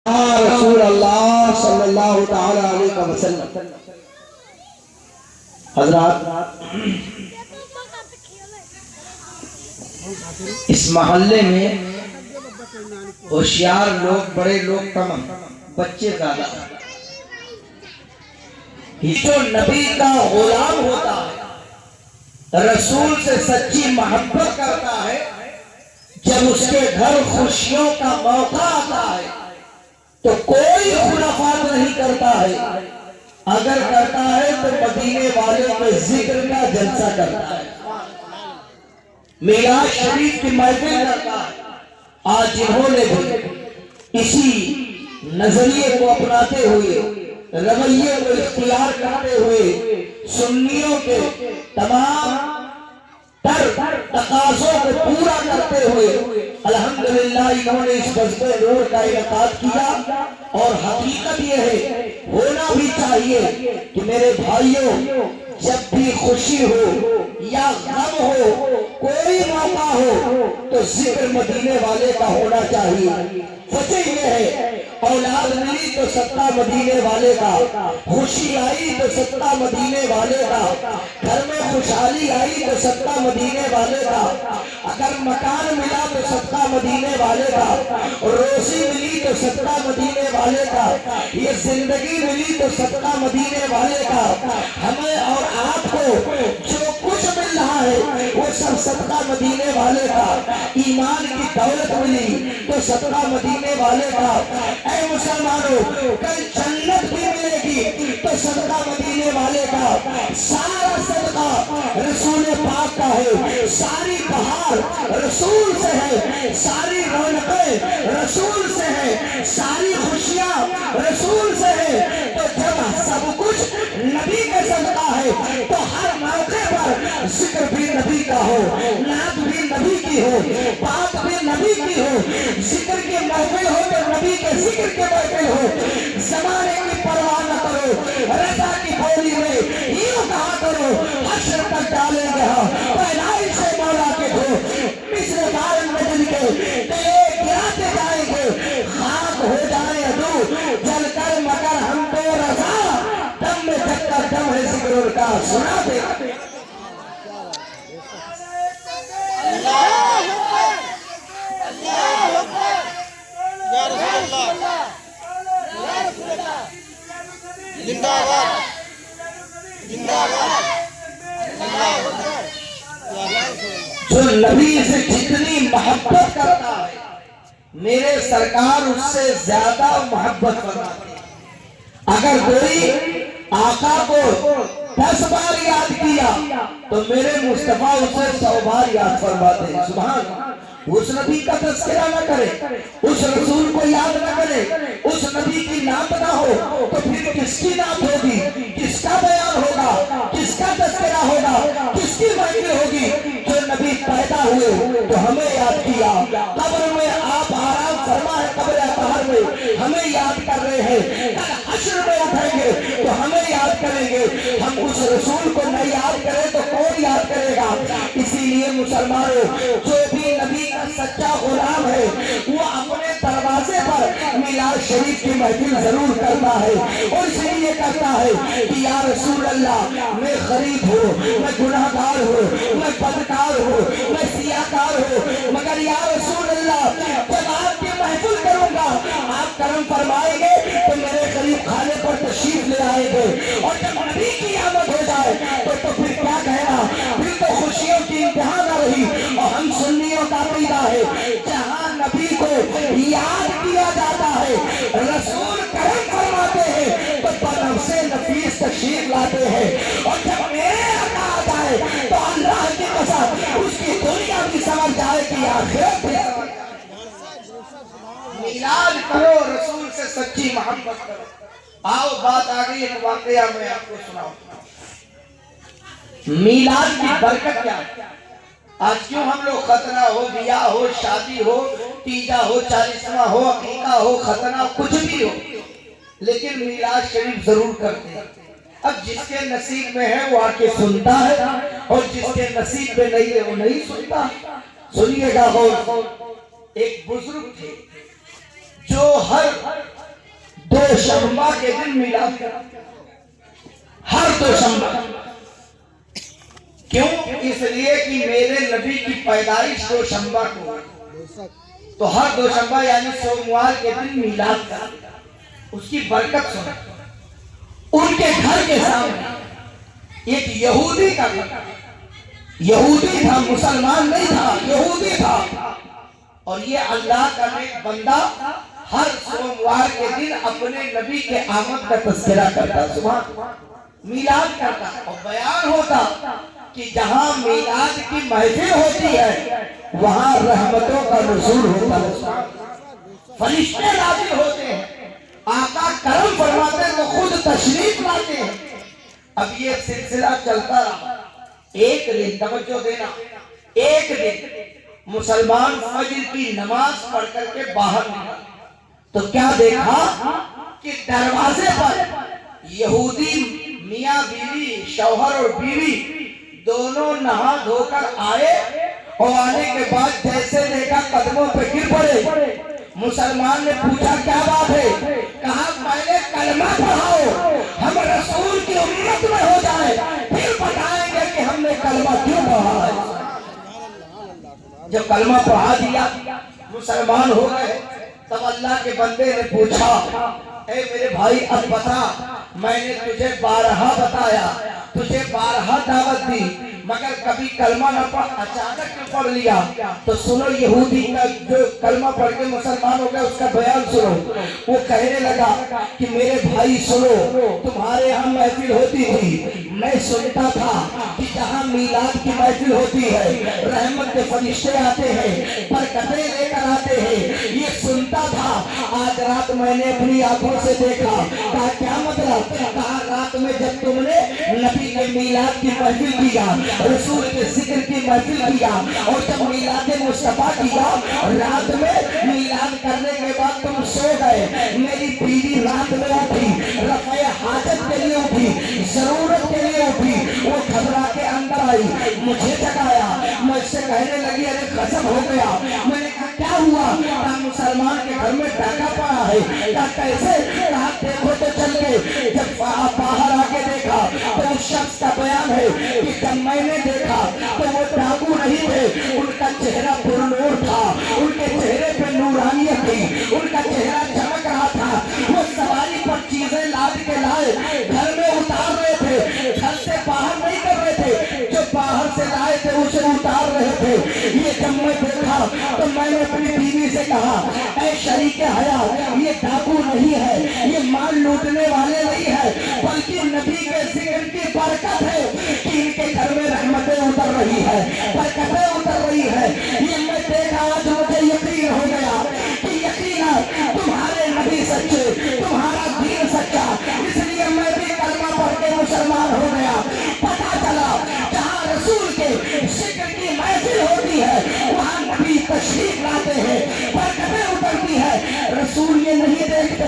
رسول اللہ صلی اللہ تعالی علیہ وسلم۔ حضرات، اس محلے میں ہوشیار لوگ، بڑے لوگ کم، بچے زیادہ۔ جو نبی کا غلام ہوتا ہے، رسول سے سچی محبت کرتا ہے، جب اس کے گھر خوشیوں کا موقع آتا ہے تو کوئی خرافات نہیں کرتا ہے، اگر کرتا ہے تو مدینے والے کے ذکر کا جلسہ کرتا ہے، میلاد شریف کی محفل کرتا ہے۔ آج انہوں نے بھی اسی نظریے کو اپناتے ہوئے، رویے کو اختیار کرتے ہوئے، سنیوں کے تمام تقاضوں کو پورا کرتے ہوئے الحمدللہ انہوں نے اس بزم نور کا انعقاد کیا۔ اور حقیقت یہ ہے، ہونا بھی چاہیے کہ میرے بھائیوں، جب بھی خوشی ہو یا غم ہو، کوئی موقع ہو تو ذکر مدینے والے کا ہونا چاہیے۔ وجہ یہ ہے، اولاد ملی تو صدقہ مدینے والے کا، خوشی آئی تو صدقہ مدینے والے کا، گھر میں خوشحالی آئی تو صدقہ مدینے والے کا، اگر مکان ملا تو صدقہ مدینے والے کا، روزی ملی تو صدقہ مدینے والے کا، یہ زندگی ملی تو صدقہ مدینے والے کا۔ ہمیں اور آپ کو جو کچھ مل رہا ہے وہ سب صدقہ مدینے والے کا۔ ایمان کی دولت ملی تو صدقہ مدینے والے کا۔ اے مسلمانوں، کل جنت بھی ملے گی تو صدقہ مدینے والے کا۔ سارا صدقہ رسول پاک کا ہے، ساری بہار رسول سے ہے، ساری رونقیں رسول سے ہے، ساری خوشیاں رسول سے ہے۔ تو جب سب کچھ نبی کا صدقہ ہے تو ہر موقع پر ذکر بھی نبی کا ہو، نعت بھی نبی کی ہو، بات بھی نبی کی ہو، ذکر کی محفل ہو تو نبی کے ذکر کے محفل ہو۔ زمانے کی پرواہ نہ کرو، رضا کی بولی میں یوں کہا کرو، حشر تک ڈالیں گے ہم پیدائش سے مولا کے دھو، مصر بارن مجل کے تلے گراتے جائیں گے، خاک ہو جائیں عدو جل کر مگر ہم تو رضا، دم میں جگ کر دم ہے ذکر کا سنا دے۔ جو نبی سے جتنی محبت کرتا ہے، میرے سرکار اس سے زیادہ محبت فرماتے ہیں۔ اگر کوئی آقا کو 10 بار یاد کیا تو میرے مصطفیٰ اسے 100 بار یاد فرماتے ہیں۔ سبحان اللہ۔ اس نبی کا تذکرہ نہ کرے، اس رسول کو یاد نہ کرے، اس نبی کی نعت نہ ہو تو پھر کس کی نعت ہوگی، کس کا بیان ہوگا، کس کا تذکرہ ہوگا، کس کی محفل ہوگی؟ جو نبی پیدا ہوئے تو ہمیں یاد کیا، قبر میں آپ آرام فرما ہے، قبر اطہر میں ہمیں یاد کر رہے ہیں، کل حشر میں اٹھیں گے تو ہمیں یاد کریں گے۔ ہم اس رسول کو نہ یاد کریں تو کون یاد کرے گا؟ اسی لیے مسلمانوں، جو بھی نبی کا سچا غلام ہے وہ اپنے دروازے پر میلاد شریف کی محفل ضرور کرتا ہے، اور اس لیے کرتا ہے کہ یا رسول اللہ، میں غریب ہوں، میں گناہگار ہوں، میں بدکار ہوں، میں سیاہکار ہوں، مگر یا رسول اللہ، جب آپ کی محفل کروں گا آپ کرم فرمائیں گے تو میرے غریب خانے پر تشریف لے آئیں گے، اور جب نبی کی آمد ہو جائے تو پھر کیا کہنا، پھر تو خوشیوں کی انتہا نہ رہی۔ اور ہم سنیوں کا عقیدہ ہے، جہاں نبی کو یاد کیا جاتا ہے، رسول کرم فرماتے ہیں تو بنفس نفیس تشریف لاتے ہیں، اور جب میرے آقا آ جائے تو اللہ کی قسم اس کی دنیا بھی سمجھ جائے کہ آخرت بھی سمجھ جائے۔ میلاد کرو، رسول سے سچی محبت کرو۔ آؤ بات آ گئی، ایک واقعہ میں آپ کو سناؤں۔ میلاد کی برکت کیا ہے؟ آج کیوں ہم لوگ ختنہ ہو، بیاہ ہو، شادی ہو، تیجا ہو، 40واں ہو، عقیقہ ہو، ختنہ کچھ بھی ہو، لیکن میلاد شریف ضرور کرتے ہیں۔ اب جس کے نصیب میں ہے وہ آ کے سنتا ہے، اور جس کے نصیب میں نہیں ہے وہ نہیں سنتا۔ سنیے گا غور، ایک بزرگ تھے جو ہر دوشنبہ کے دن میلاد کرتے ہیں، ہر دوشنبہ۔ کیوں؟ اس لیے کہ میرے نبی کی پیدائش دوشنبہ کو، تو ہر دوشنبہ یعنی سوموار کے دن میلاد کرتے ہیں۔ اس کی برکت سنیں، ان کے گھر کے سامنے ایک یہودی کا گھر، یہودی تھا، مسلمان نہیں تھا، یہودی تھا، اور یہ اللہ کا نیک بندہ ہر سوموار کے دن اپنے نبی کے آمد کا تذکرہ کرتا، سبحان، میلاد کرتا، اور بیان ہوتا کہ جہاں میلاد کی محفل ہوتی ہے وہاں رحمتوں کا نزول ہوتا ہے، فرشتے نازل ہوتے ہیں، آقا کرم فرماتے ہیں تو خود تشریف لاتے ہیں۔ اب یہ سلسلہ چلتا رہا۔ ایک دن، توجہ دینا، ایک دن مسلمان فجر کی نماز پڑھ کر کے باہر نکلا تو کیا دیکھا کہ دروازے پر یہودی میاں بیوی، شوہر اور بیوی دونوں نہا دھو کر آئے، اور آنے کے بعد جیسے دیکھا قدموں پہ گر پڑے۔ مسلمان نے پوچھا کیا بات ہے؟ کہا پہلے کلمہ پڑھاؤ، ہم رسول کی امت میں ہو جائیں، پھر بتائیں گے کہ ہم نے کلمہ کیوں پڑھا ہے۔ جب کلمہ پڑھا دیا مسلمان ہو گئے، تب اللہ کے بندے نے پوچھا اے میرے بھائی اب بتا، میں نے تجھے بارہا بتایا، تجھے بارہا دعوت دی، مگر کبھی کلمہ نہ پڑھ، اچانک نہ پڑھ لیا۔ تو سنو یہودی کا جو کلمہ پڑھ کے مسلمان ہو گیا اس کا بیان سنو۔ وہ کہنے لگا کہ میرے بھائی سنو، تمہارے ہاں محفل ہوتی تھی، میں سنتا تھا کہ جہاں میلاد کی محفل ہوتی ہے رحمت کے فرشتے آتے ہیں، برکتیں لے کر آتے ہیں، یہ سنتا تھا۔ آج رات میں نے اپنی آنکھوں سے دیکھا۔ کہا کیا مطلب؟ کہا رات میں جب تم نے نبی کے میلاد کی محفل کیا، رسول کے ذکر کی محفل کیا، اور جب میلاد مصطفیٰ کیا، رات میں میلاد کرنے کے بعد تم سو گئے، میری بیوی رات میں اٹھی، رفع حاجت کے لیے اٹھی، ضرورت کے لیے اٹھی، وہ گھبرا کے اندر آئی، مجھے جگایا، مجھ سے کہنے لگی ارے غضب ہو گیا۔ میں نے کہا کیا ہوا؟ کہا مسلمان کے گھر میں ڈاکہ پڑا ہے۔ کہا کیسے؟ کہا دیکھو تو چل کے۔ جب باہر آ کے دیکھا تو اس شخص کا بیان ہے کہ جب میں نے دیکھا تو وہ ڈاکو نہیں تھے، ان کا چہرہ پرنور تھا، ان کے چہرے پہ نورانیت تھی، ان کا چہرہ چمک رہا تھا، وہ سواری پر چیزیں لاد کے لائے، گھر میں اتار رہے تھے، گھر سے باہر نہیں کر رہے تھے، جو باہر سے لائے تھے اسے اتار رہے تھے۔ یہ جب میں دیکھا تو میں نے اپنی بیوی سے کہا اے شریک حیات، یہ ڈاکو نہیں ہے، یہ مال لوٹنے والے نہیں ہے، بلکہ نبی کے ذکر کی برکت ہے کہ ان کے گھر میں رحمتیں اتر رہی ہے، برکتیں اتر رہی ہے۔ یہ میں دیکھا آج مجھے یقین ہو گیا کہ یقینا تمہارے نبی سچے، تمہارا دین سچا، اس لیے میں بھی کلمہ پڑھ کے مسلمان ہو گیا۔ پتہ چلا جہاں رسول کے ذکر کی محفل ہوتی ہے وہاں نبی تشریف لاتے ہیں، برکتیں اترتی ہے۔ رسول یہ نہیں دیکھتے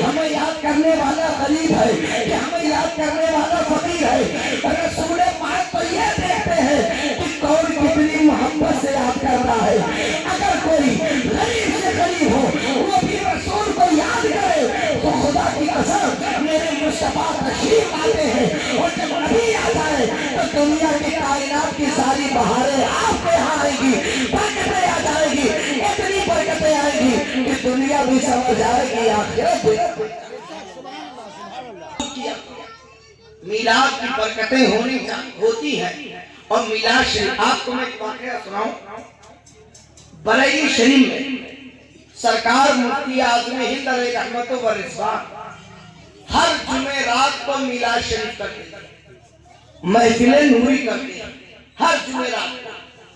ہمیں یاد کرنے والا غریب ہے کہ ہمیں یاد کرنے والا فقیر ہے، رسول پاک تو یہ دیکھتے ہیں کہ کون کتنی محبت سے یاد کر رہا ہے۔ اگر کوئی غریب سے غریب ہو وہ بھی رسول کو یاد کرے تو خدا کی قسم میرے مصطفیٰ تشریف آتے ہیں، اور جب نبی آتا ہے تو دنیا کی کائنات کی ساری بہاریں آپ کے یہاں آئیں گی، برکتیں آ جائیں گی، اتنی برکتیں آئیں گی کہ دنیا بھی سمجھ آئے گی آخرت بھی۔ میلاد کی برکتیں ہوتی ہیں، اور میلاد شریف آپ کو میں ایک واقعہ سناؤں۔ بریلی شریف میں سرکار مفتی اعظم ہند علیہ رحمت و رضوان ہر جمعرات کو میلاد شریف کرتے ہیں، محفلیں نوری کرتے ہیں۔ ہر جمعرات کو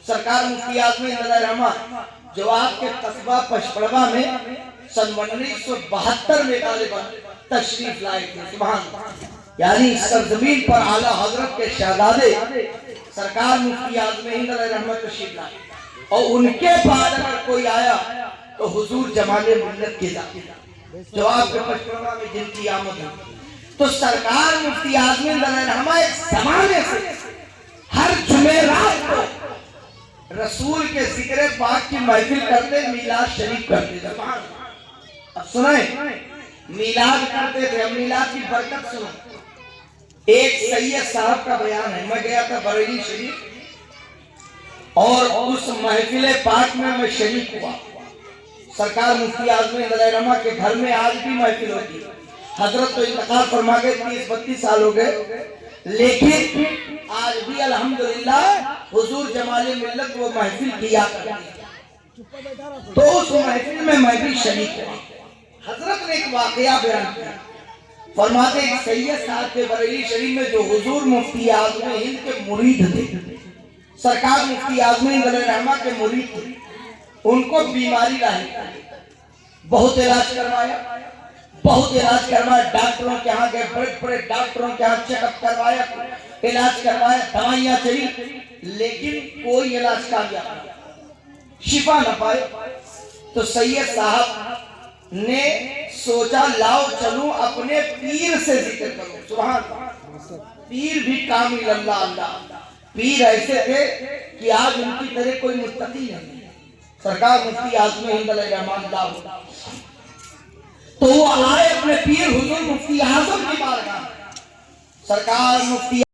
سرکار مفتی اعظم ہند علیہ رحمت جو آپ کے قصبہ پشپڑوا میں سن 1972 میں غالباً تشریف لائے تھے، سبحان اللہ، یعنی سرزمین پر اعلیٰ حضرت کے شہزادے سرکار مفتی اعظم ہند علیہ رحمت تشریف لائے، اور ان کے بعد اگر کوئی آیا تو حضور جمال ملت کی ذات جو آپ کے پشپڑوا میں جن کی آمد ہوئی، تو سرکار مفتی اعظم ہند علیہ رحمت ایک زمانے سے ہر جمعرات کو رسول کے ذکر پاک کی محفل کرتے، میلاد شریف کرتے۔ اب سنیں میلاد کرتے تھے. ہم میلاد کی برکت سنو. ایک سید صاحب کا بیان ہے. میں گیا تھا بریلی شریف اور اس محفل پاک میں شریک ہوا. سرکار مفتی اعظم علیہ رحمہ کے گھر میں آج بھی محفل ہوتی ہے. حضرت تو انتقال فرما گئے, 30-32 سال ہو گئے, لیکن آج بھی الحمدللہ حضور جمال ملت وہ محفل کیا کرتی. تو اس محفل میں بھی شریک ہوا. حضرت نے ایک واقعہ بیان کیا. فرماتے ایک سید صاحب تھے بریلی شریف میں جو حضور مفتی اعظم ہند کے مرید تھے. سرکار مفتی اعظم ہند علیہ رحمہ کے مرید تھے. ان کو بیماری لاحق, بہت علاج کروایا, ڈاکٹروں کے ہاں گئے, بڑے بڑے ڈاکٹروں کے ہاں چیک اپ کروایا, علاج کروایا, دوائیاں چلی, لیکن کوئی علاج کامیاب نہیں, شفا نہ پائے. تو سید صاحب نے سوچا لاؤ چلوں اپنے پیر سے ذکر کروں. سبحان اللہ. پیر بھی کامل اللہ اللہ. پیر ایسے تھے کہ آج ان کی طرح کوئی متقی نہیں. سرکار مفتی اعظم ہند علیہ رحمہ اللہ, تو وہ آئے اپنے پیر حضور مفتی اعظم کی بارگاہ. سرکار مفتی